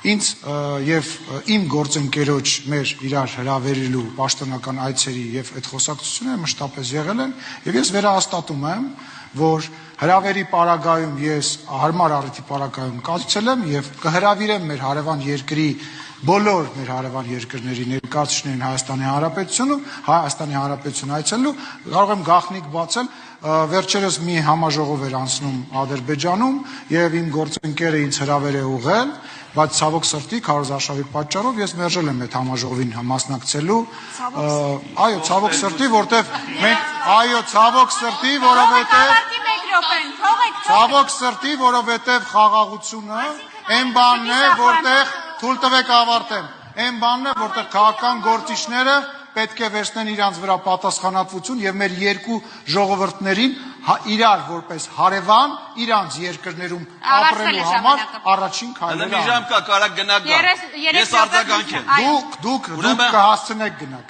ինձ եւ իմ գործընկերոջ մեր իրար հրավերելու պաշտոնական այցերի եւ այդ խոսակցությունները մշտապես եղել են եւ ես վերահաստատում եմ, որ հրավերի պարագայում ես հարմար առիթի պարագայում կացուցել եմ եւ կհրավիրեմ մեր հարևան երկրի բոլոր մեր հարևան երկրների ներկայացուցիչներին Հայաստանի Հանրապետություն այցելելու կարող եմ գաղտնիք բացել վերջերս մի համաժողով էր անցնում Ադրբեջանում եւ իմ գործընկերը ինձ հրավեր է ուղղել, բայց ցավոք սրտի քարոզարշավի պատճառով ես մերժել եմ այդ համաժողովին մասնակցելու այո ցավոք սրտի որտեվ մենք ցավոք սրտի որովհետեւ խաղաղությունը այն բանն է որտեղ թույլ տվեք ավարտեմ այն բանն է որտեղ քաղաքական գործիչները պետք է վերցնեն իրանց վրա պատասխանատվություն եւ մեր երկու ժողովուրդներին իրար որպես հարևան իրանց երկրներում ապրելու համար առաջին քայլերը Մի ժամ կա կարա գնա գա ես արձագանք եմ դուք կհասցնեք գնաք